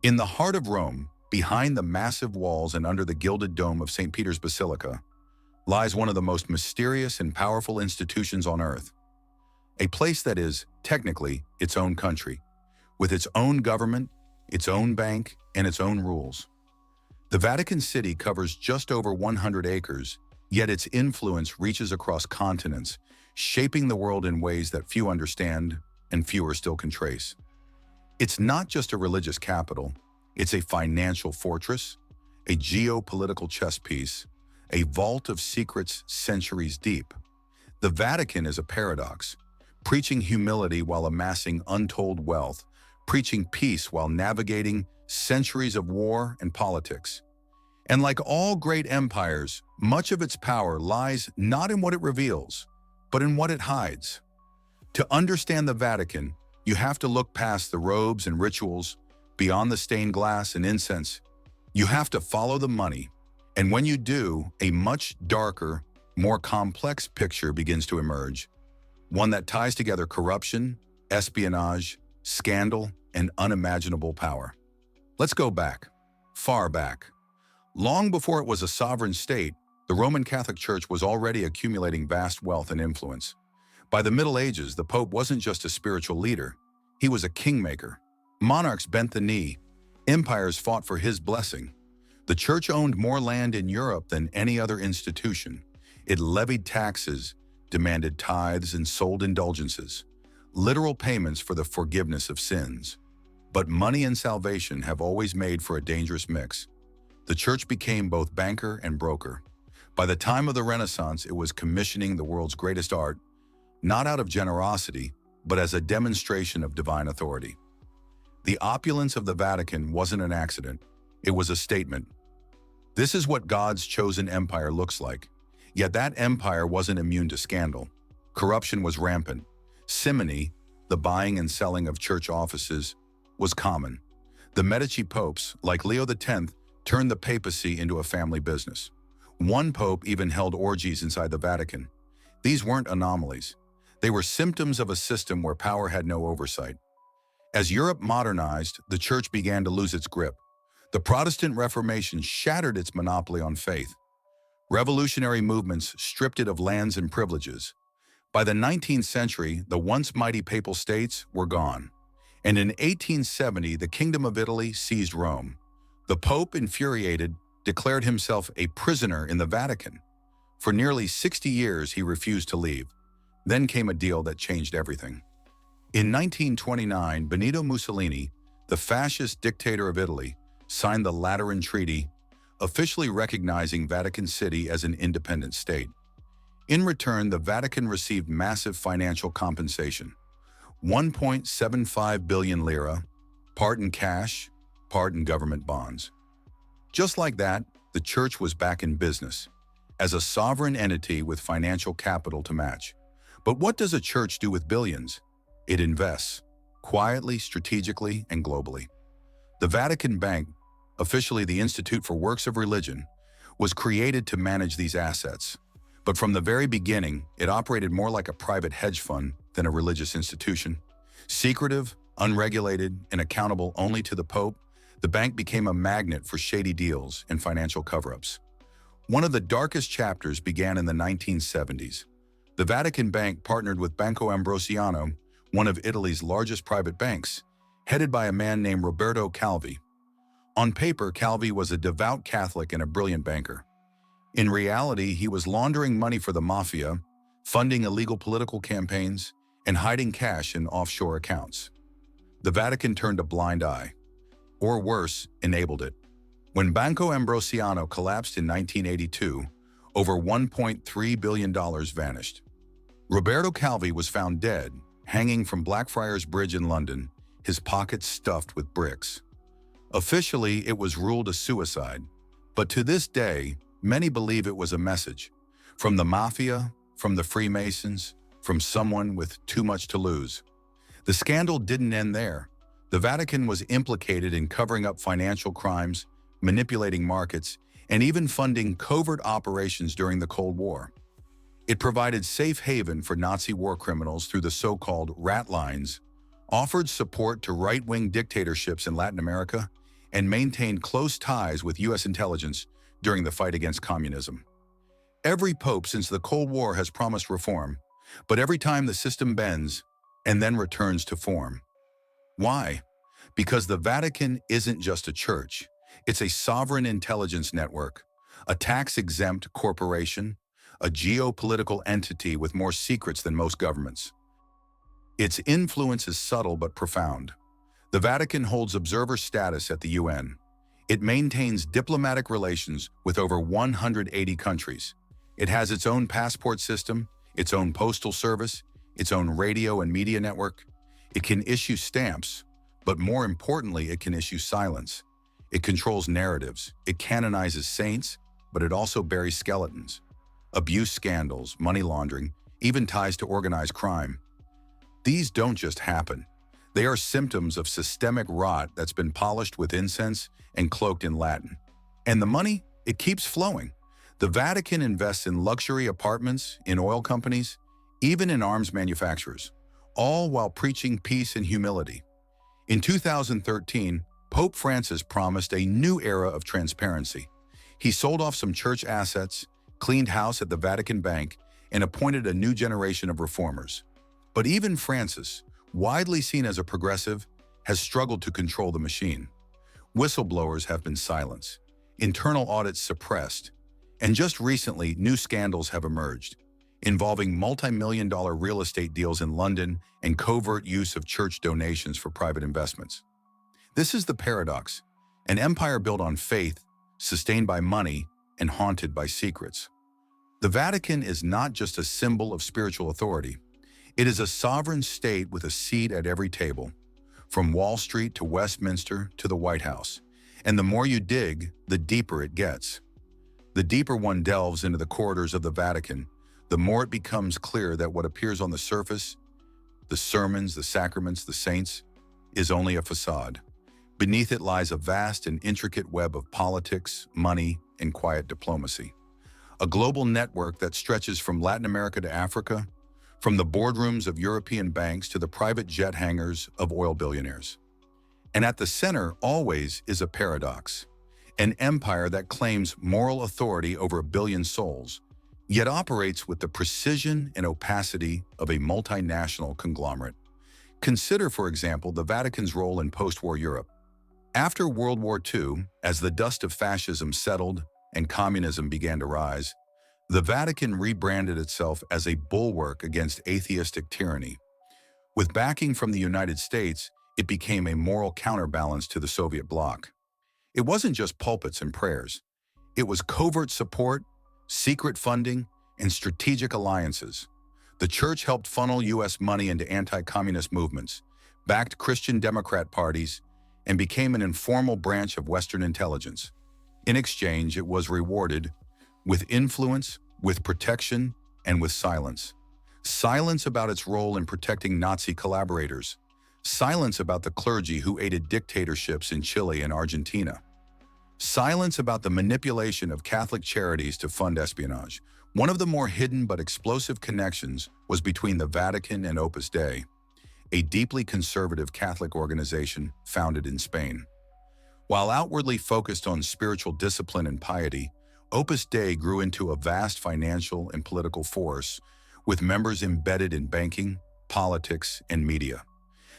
In the heart of Rome, behind the massive walls and under the gilded dome of St. Peter's Basilica, lies one of the most mysterious and powerful institutions on earth. A place that is, technically, its own country, with its own government, its own bank, and its own rules. The Vatican City covers just over 100 acres, yet its influence reaches across continents, shaping the world in ways that few understand and fewer still can trace. It's not just a religious capital, it's a financial fortress, a geopolitical chess piece, a vault of secrets centuries deep. The Vatican is a paradox, preaching humility while amassing untold wealth, preaching peace while navigating centuries of war and politics. And like all great empires, much of its power lies not in what it reveals, but in what it hides. To understand the Vatican, you have to look past the robes and rituals, beyond the stained glass and incense. You have to follow the money. And when you do, a much darker, more complex picture begins to emerge. One that ties together corruption, espionage, scandal, and unimaginable power. Let's go back, far back. Long before it was a sovereign state, the Roman Catholic Church was already accumulating vast wealth and influence. By the Middle Ages, the Pope wasn't just a spiritual leader, he was a kingmaker. Monarchs bent the knee, empires fought for his blessing. The Church owned more land in Europe than any other institution. It levied taxes, demanded tithes, and sold indulgences, literal payments for the forgiveness of sins. But money and salvation have always made for a dangerous mix. The Church became both banker and broker. By the time of the Renaissance, it was commissioning the world's greatest art, not out of generosity, but as a demonstration of divine authority. The opulence of the Vatican wasn't an accident. It was a statement. This is what God's chosen empire looks like. Yet that empire wasn't immune to scandal. Corruption was rampant. Simony, the buying and selling of church offices, was common. The Medici popes, like Leo X, turned the papacy into a family business. One pope even held orgies inside the Vatican. These weren't anomalies. They were symptoms of a system where power had no oversight. As Europe modernized, the Church began to lose its grip. The Protestant Reformation shattered its monopoly on faith. Revolutionary movements stripped it of lands and privileges. By the 19th century, the once mighty papal states were gone. And in 1870, the Kingdom of Italy seized Rome. The Pope, infuriated, declared himself a prisoner in the Vatican. For nearly 60 years, he refused to leave. Then came a deal that changed everything. In 1929, Benito Mussolini, the fascist dictator of Italy, signed the Lateran Treaty, officially recognizing Vatican City as an independent state. In return, the Vatican received massive financial compensation, 1.75 billion lira, part in cash, part in government bonds. Just like that, the Church was back in business, as a sovereign entity with financial capital to match. But what does a church do with billions? It invests, quietly, strategically, and globally. The Vatican Bank, officially the Institute for Works of Religion, was created to manage these assets. But from the very beginning, it operated more like a private hedge fund than a religious institution. Secretive, unregulated, and accountable only to the Pope, the bank became a magnet for shady deals and financial cover-ups. One of the darkest chapters began in the 1970s. The Vatican Bank partnered with Banco Ambrosiano, one of Italy's largest private banks, headed by a man named Roberto Calvi. On paper, Calvi was a devout Catholic and a brilliant banker. In reality, he was laundering money for the mafia, funding illegal political campaigns, and hiding cash in offshore accounts. The Vatican turned a blind eye, or worse, enabled it. When Banco Ambrosiano collapsed in 1982, over $1.3 billion vanished. Roberto Calvi was found dead, hanging from Blackfriars Bridge in London, his pockets stuffed with bricks. Officially, it was ruled a suicide, but to this day, many believe it was a message. From the mafia, from the Freemasons, from someone with too much to lose. The scandal didn't end there. The Vatican was implicated in covering up financial crimes, manipulating markets, and even funding covert operations during the Cold War. It provided safe haven for Nazi war criminals through the so-called rat lines, offered support to right-wing dictatorships in Latin America, and maintained close ties with U.S. intelligence during the fight against communism. Every pope since the Cold War has promised reform, but every time the system bends and then returns to form. Why? Because the Vatican isn't just a church. It's a sovereign intelligence network, a tax-exempt corporation, a geopolitical entity with more secrets than most governments. Its influence is subtle but profound. The Vatican holds observer status at the UN. It maintains diplomatic relations with over 180 countries. It has its own passport system, its own postal service, its own radio and media network. It can issue stamps, but more importantly, it can issue silence. It controls narratives. It canonizes saints, but it also buries skeletons. Abuse scandals, money laundering, even ties to organized crime. These don't just happen. They are symptoms of systemic rot that's been polished with incense and cloaked in Latin. And the money, it keeps flowing. The Vatican invests in luxury apartments, in oil companies, even in arms manufacturers, all while preaching peace and humility. In 2013, Pope Francis promised a new era of transparency. He sold off some church assets, cleaned house at the Vatican Bank, and appointed a new generation of reformers. But even Francis, widely seen as a progressive, has struggled to control the machine. Whistleblowers have been silenced, internal audits suppressed, and just recently, new scandals have emerged, involving multi-million-dollar real estate deals in London and covert use of church donations for private investments. This is the paradox: an empire built on faith, sustained by money, and haunted by secrets. The Vatican is not just a symbol of spiritual authority. It is a sovereign state with a seat at every table, from Wall Street to Westminster to the White House. And the more you dig, the deeper it gets. The deeper one delves into the corridors of the Vatican, the more it becomes clear that what appears on the surface, the sermons, the sacraments, the saints, is only a facade. Beneath it lies a vast and intricate web of politics, money, and quiet diplomacy. A global network that stretches from Latin America to Africa, from the boardrooms of European banks to the private jet hangars of oil billionaires. And at the center, always, is a paradox: an empire that claims moral authority over 1 billion souls, yet operates with the precision and opacity of a multinational conglomerate. Consider, for example, the Vatican's role in post-war Europe. After World War II, as the dust of fascism settled and communism began to rise, the Vatican rebranded itself as a bulwark against atheistic tyranny. With backing from the United States, it became a moral counterbalance to the Soviet bloc. It wasn't just pulpits and prayers. It was covert support, secret funding, and strategic alliances. The church helped funnel U.S. money into anti-communist movements, backed Christian Democrat parties, and became an informal branch of Western intelligence. In exchange, it was rewarded with influence, with protection, and with silence. Silence about its role in protecting Nazi collaborators. Silence about the clergy who aided dictatorships in Chile and Argentina. Silence about the manipulation of Catholic charities to fund espionage. One of the more hidden but explosive connections was between the Vatican and Opus Dei, a deeply conservative Catholic organization founded in Spain. While outwardly focused on spiritual discipline and piety, Opus Dei grew into a vast financial and political force, with members embedded in banking, politics, and media.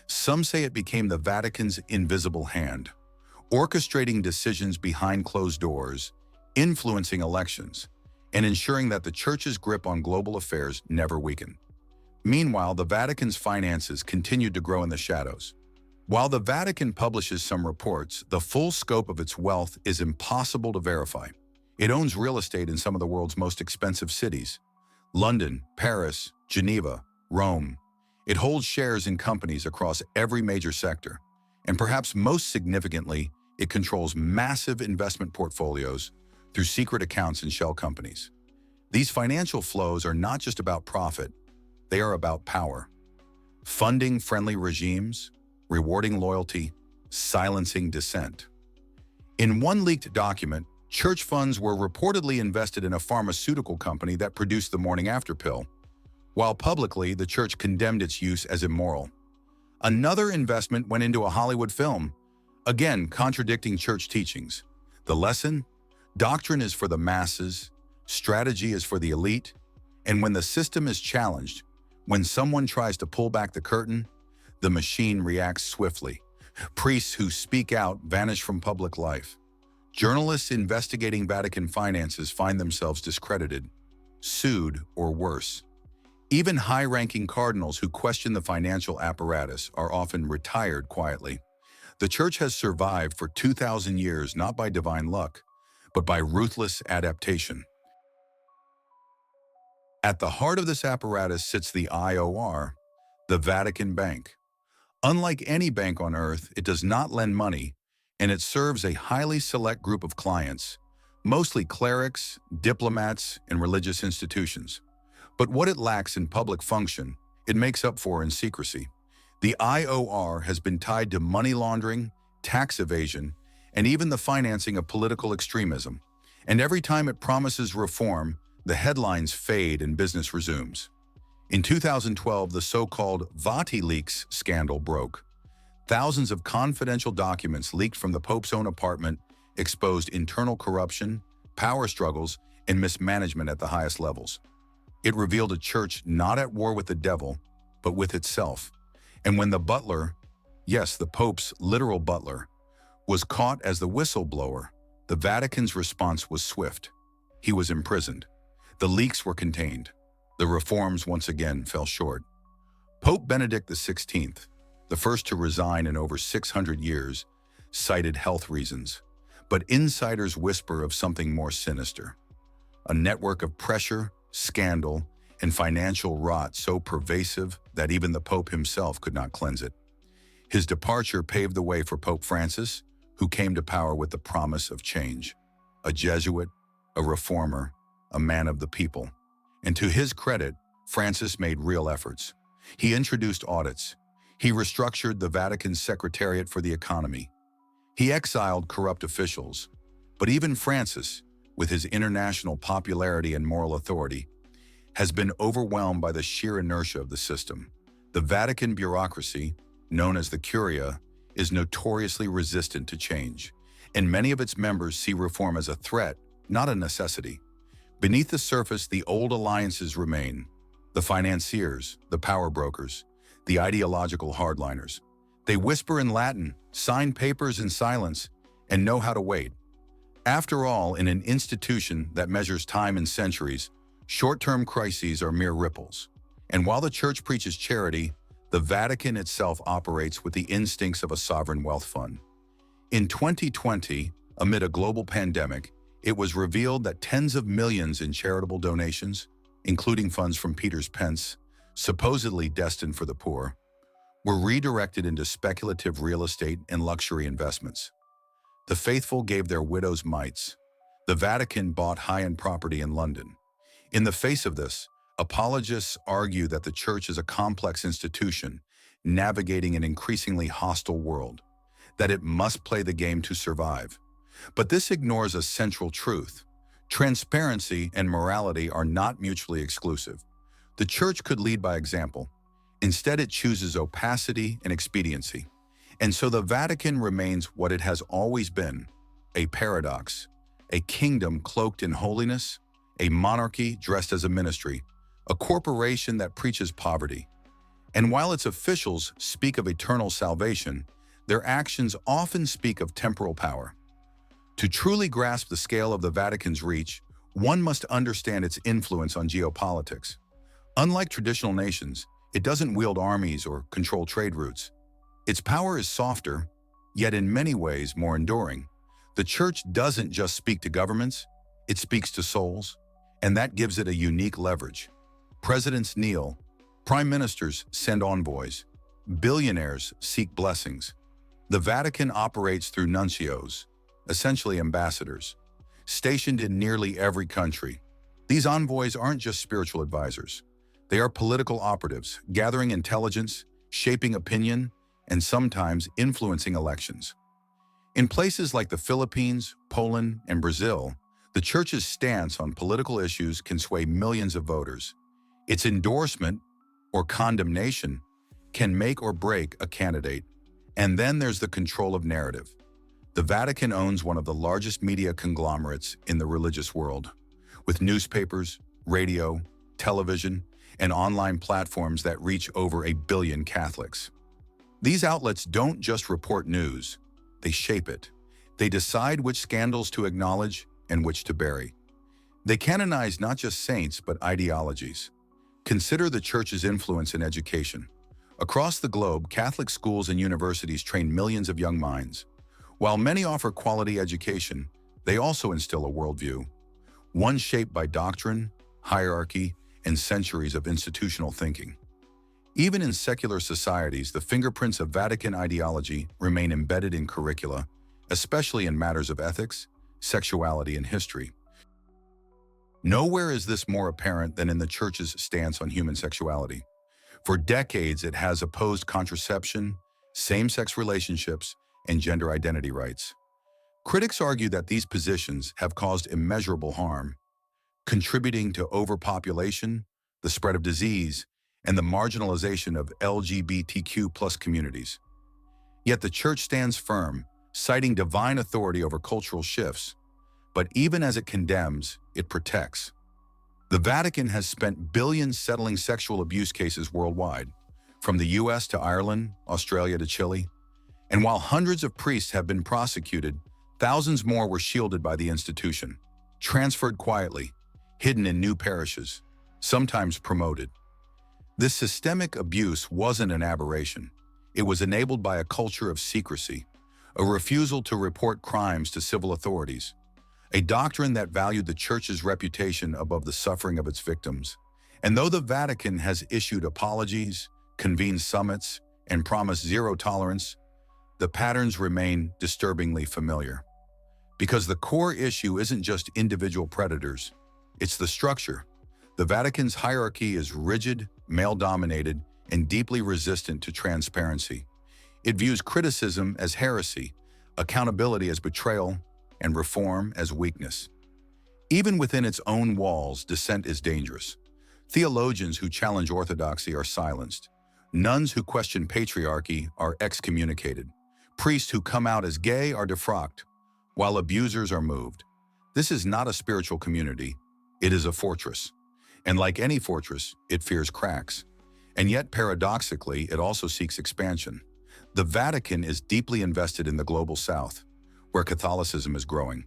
Some say it became the Vatican's invisible hand, orchestrating decisions behind closed doors, influencing elections, and ensuring that the Church's grip on global affairs never weakened. Meanwhile, the Vatican's finances continued to grow in the shadows. While the Vatican publishes some reports, the full scope of its wealth is impossible to verify. It owns real estate in some of the world's most expensive cities: London, Paris, Geneva, Rome. It holds shares in companies across every major sector. And perhaps most significantly, it controls massive investment portfolios through secret accounts and shell companies. These financial flows are not just about profit, they are about power. Funding friendly regimes, rewarding loyalty, silencing dissent. In one leaked document, church funds were reportedly invested in a pharmaceutical company that produced the morning after pill, while publicly the church condemned its use as immoral. Another investment went into a Hollywood film, again contradicting church teachings. The lesson? Doctrine is for the masses, strategy is for the elite, and when the system is challenged, when someone tries to pull back the curtain, the machine reacts swiftly. Priests who speak out vanish from public life. Journalists investigating Vatican finances find themselves discredited, sued, or worse. Even high-ranking cardinals who question the financial apparatus are often retired quietly. The Church has survived for 2,000 years not by divine luck, but by ruthless adaptation. At the heart of this apparatus sits the IOR, the Vatican Bank. Unlike any bank on earth, it does not lend money, and it serves a highly select group of clients, mostly clerics, diplomats, and religious institutions. But what it lacks in public function, it makes up for in secrecy. The IOR has been tied to money laundering, tax evasion, and even the financing of political extremism. And every time it promises reform, the headlines fade and business resumes. In 2012, the so-called VatiLeaks scandal broke. Thousands of confidential documents leaked from the Pope's own apartment exposed internal corruption, power struggles, and mismanagement at the highest levels. It revealed a church not at war with the devil, but with itself. And when the butler, yes, the Pope's literal butler, was caught as the whistleblower, the Vatican's response was swift. He was imprisoned. The leaks were contained. The reforms once again fell short. Pope Benedict XVI, the first to resign in over 600 years, cited health reasons. But insiders whisper of something more sinister. A network of pressure, scandal, and financial rot so pervasive that even the Pope himself could not cleanse it. His departure paved the way for Pope Francis, who came to power with the promise of change. A Jesuit, a reformer, a man of the people. And to his credit, Francis made real efforts. He introduced audits. He restructured the Vatican's Secretariat for the Economy. He exiled corrupt officials. But even Francis, with his international popularity and moral authority, has been overwhelmed by the sheer inertia of the system. The Vatican bureaucracy, known as the Curia, is notoriously resistant to change, and many of its members see reform as a threat, not a necessity. Beneath the surface, the old alliances remain. The financiers, the power brokers, the ideological hardliners. They whisper in Latin, sign papers in silence, and know how to wait. After all, in an institution that measures time in centuries, short-term crises are mere ripples. And while the Church preaches charity, the Vatican itself operates with the instincts of a sovereign wealth fund. In 2020, amid a global pandemic, it was revealed that tens of millions in charitable donations, including funds from Peter's Pence, supposedly destined for the poor, were redirected into speculative real estate and luxury investments. The faithful gave their widows' mites. The Vatican bought high-end property in London. In the face of this, apologists argue that the Church is a complex institution navigating an increasingly hostile world, that it must play the game to survive. But this ignores a central truth. Transparency and morality are not mutually exclusive. The Church could lead by example. Instead, it chooses opacity and expediency. And so the Vatican remains what it has always been, a paradox, a kingdom cloaked in holiness, a monarchy dressed as a ministry, a corporation that preaches poverty. And while its officials speak of eternal salvation, their actions often speak of temporal power. To truly grasp the scale of the Vatican's reach, one must understand its influence on geopolitics. Unlike traditional nations, it doesn't wield armies or control trade routes. Its power is softer, yet in many ways more enduring. The Church doesn't just speak to governments, it speaks to souls, and that gives it a unique leverage. Presidents kneel, prime ministers send envoys, billionaires seek blessings. The Vatican operates through nuncios, essentially ambassadors, stationed in nearly every country. These envoys aren't just spiritual advisors. They are political operatives, gathering intelligence, shaping opinion, and sometimes influencing elections. In places like the Philippines, Poland, and Brazil, the Church's stance on political issues can sway millions of voters. Its endorsement, or condemnation, can make or break a candidate. And then there's the control of narrative. The Vatican owns one of the largest media conglomerates in the religious world, with newspapers, radio, television, and online platforms that reach over 1 billion Catholics. These outlets don't just report news, they shape it. They decide which scandals to acknowledge and which to bury. They canonize not just saints, but ideologies. Consider the Church's influence in education. Across the globe, Catholic schools and universities train millions of young minds. While many offer quality education, they also instill a worldview, one shaped by doctrine, hierarchy, and centuries of institutional thinking. Even in secular societies, the fingerprints of Vatican ideology remain embedded in curricula, especially in matters of ethics, sexuality, and history. Nowhere is this more apparent than in the Church's stance on human sexuality. For decades, it has opposed contraception, same-sex relationships, and gender identity rights. Critics argue that these positions have caused immeasurable harm, contributing to overpopulation, the spread of disease, and the marginalization of LGBTQ+ communities. Yet the Church stands firm, citing divine authority over cultural shifts. But even as it condemns, it protects. The Vatican has spent billions settling sexual abuse cases worldwide, from the US to Ireland, Australia to Chile. And while hundreds of priests have been prosecuted, thousands more were shielded by the institution, transferred quietly, hidden in new parishes, sometimes promoted. This systemic abuse wasn't an aberration. It was enabled by a culture of secrecy, a refusal to report crimes to civil authorities, a doctrine that valued the Church's reputation above the suffering of its victims. And though the Vatican has issued apologies, convened summits, and promised zero tolerance, the patterns remain disturbingly familiar. Because the core issue isn't just individual predators, it's the structure. The Vatican's hierarchy is rigid, male-dominated, and deeply resistant to transparency. It views criticism as heresy, accountability as betrayal, and reform as weakness. Even within its own walls, dissent is dangerous. Theologians who challenge orthodoxy are silenced. Nuns who question patriarchy are excommunicated. Priests who come out as gay are defrocked, while abusers are moved. This is not a spiritual community. It is a fortress. And like any fortress, it fears cracks. And yet, paradoxically, it also seeks expansion. The Vatican is deeply invested in the global South, where Catholicism is growing.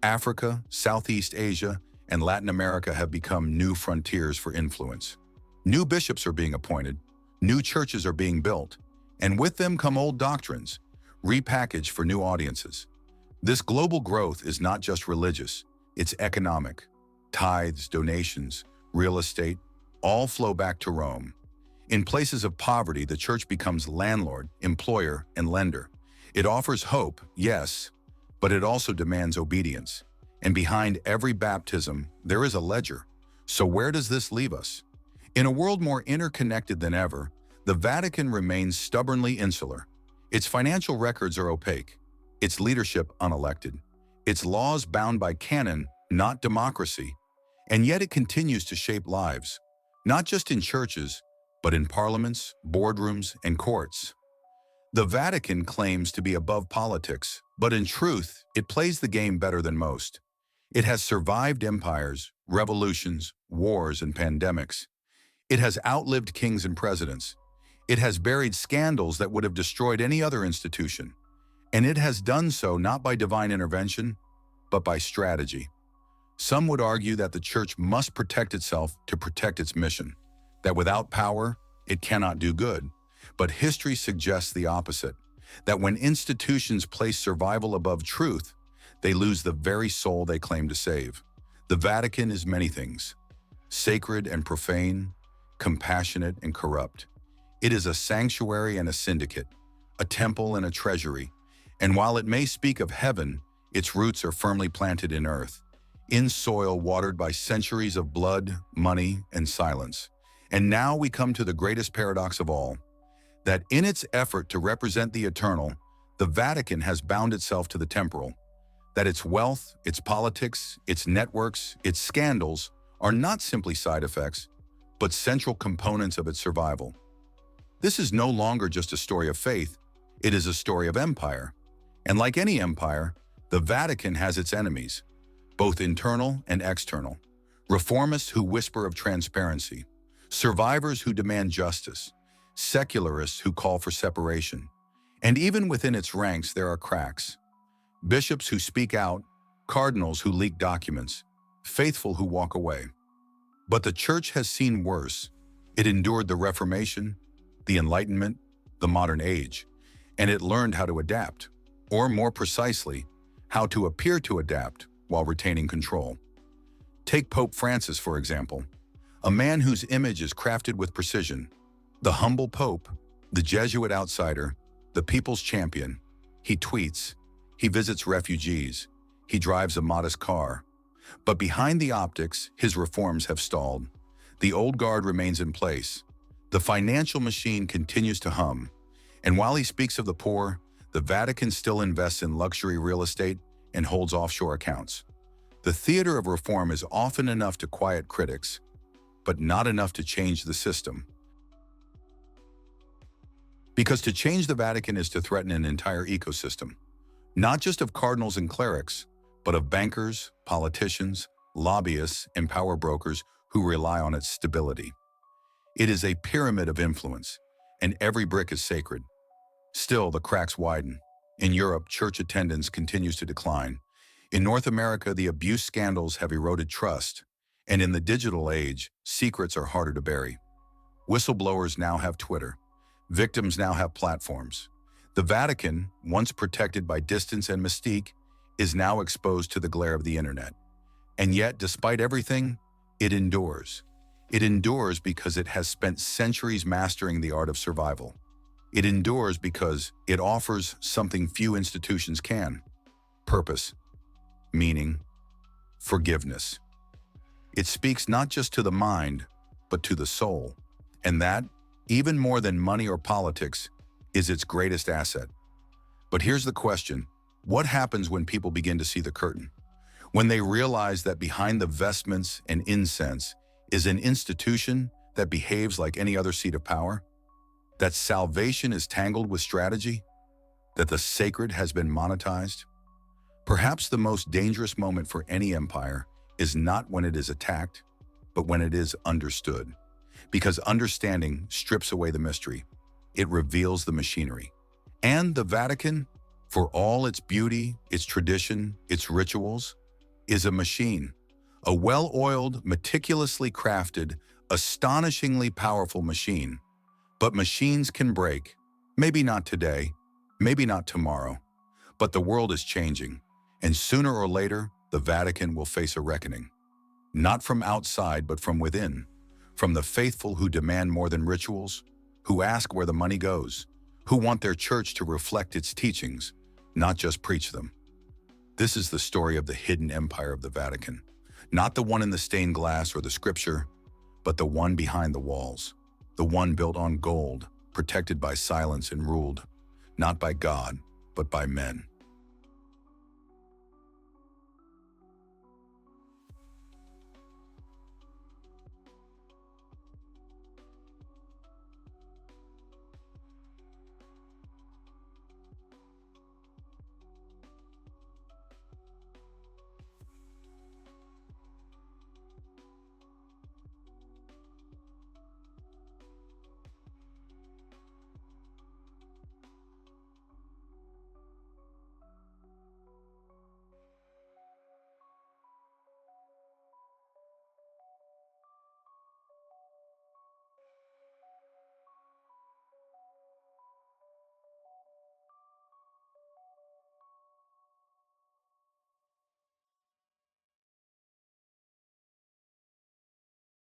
Africa, Southeast Asia, and Latin America have become new frontiers for influence. New bishops are being appointed, new churches are being built, and with them come old doctrines, repackaged for new audiences. This global growth is not just religious, it's economic. Tithes, donations, real estate, all flow back to Rome. In places of poverty, the Church becomes landlord, employer, and lender. It offers hope, yes, but it also demands obedience. And behind every baptism, there is a ledger. So where does this leave us? In a world more interconnected than ever, the Vatican remains stubbornly insular. Its financial records are opaque, its leadership unelected, its laws bound by canon, not democracy. And yet it continues to shape lives, not just in churches, but in parliaments, boardrooms, and courts. The Vatican claims to be above politics, but in truth, it plays the game better than most. It has survived empires, revolutions, wars, and pandemics. It has outlived kings and presidents. It has buried scandals that would have destroyed any other institution. And it has done so not by divine intervention, but by strategy. Some would argue that the Church must protect itself to protect its mission, that without power, it cannot do good. But history suggests the opposite, that when institutions place survival above truth, they lose the very soul they claim to save. The Vatican is many things: sacred and profane, compassionate and corrupt. It is a sanctuary and a syndicate, a temple and a treasury. And while it may speak of heaven, its roots are firmly planted in earth, in soil watered by centuries of blood, money, and silence. And now we come to the greatest paradox of all, that in its effort to represent the eternal, the Vatican has bound itself to the temporal, that its wealth, its politics, its networks, its scandals are not simply side effects, but central components of its survival. This is no longer just a story of faith, it is a story of empire. And like any empire, the Vatican has its enemies, both internal and external. Reformists who whisper of transparency, survivors who demand justice, secularists who call for separation. And even within its ranks, there are cracks. Bishops who speak out, cardinals who leak documents, faithful who walk away. But the Church has seen worse. It endured the Reformation, the Enlightenment, the modern age, and it learned how to adapt, or more precisely, how to appear to adapt while retaining control. Take Pope Francis, for example, a man whose image is crafted with precision. The humble Pope, the Jesuit outsider, the people's champion. He tweets, he visits refugees, he drives a modest car. But behind the optics, his reforms have stalled. The old guard remains in place. The financial machine continues to hum. And while he speaks of the poor, the Vatican still invests in luxury real estate and holds offshore accounts. The theater of reform is often enough to quiet critics, but not enough to change the system. Because to change the Vatican is to threaten an entire ecosystem, not just of cardinals and clerics, but of bankers, politicians, lobbyists, and power brokers who rely on its stability. It is a pyramid of influence, and every brick is sacred. Still, the cracks widen. In Europe, church attendance continues to decline. In North America, the abuse scandals have eroded trust. And in the digital age, secrets are harder to bury. Whistleblowers now have Twitter. Victims now have platforms. The Vatican, once protected by distance and mystique, is now exposed to the glare of the internet. And yet, despite everything, it endures. It endures because it has spent centuries mastering the art of survival. It endures because it offers something few institutions can: purpose, meaning, forgiveness. It speaks not just to the mind, but to the soul. And that, even more than money or politics, is its greatest asset. But here's the question: what happens when people begin to see the curtain? When they realize that behind the vestments and incense is an institution that behaves like any other seat of power? That salvation is tangled with strategy? That the sacred has been monetized? Perhaps the most dangerous moment for any empire is not when it is attacked, but when it is understood. Because understanding strips away the mystery. It reveals the machinery. And the Vatican, for all its beauty, its tradition, its rituals, is a machine. A well-oiled, meticulously crafted, astonishingly powerful machine. But machines can break. Maybe not today, maybe not tomorrow. But the world is changing. And sooner or later, the Vatican will face a reckoning. Not from outside, but from within. From the faithful who demand more than rituals, who ask where the money goes, who want their church to reflect its teachings, not just preach them. This is the story of the hidden empire of the Vatican. Not the one in the stained glass or the scripture, but the one behind the walls. The one built on gold, protected by silence and ruled, not by God, but by men.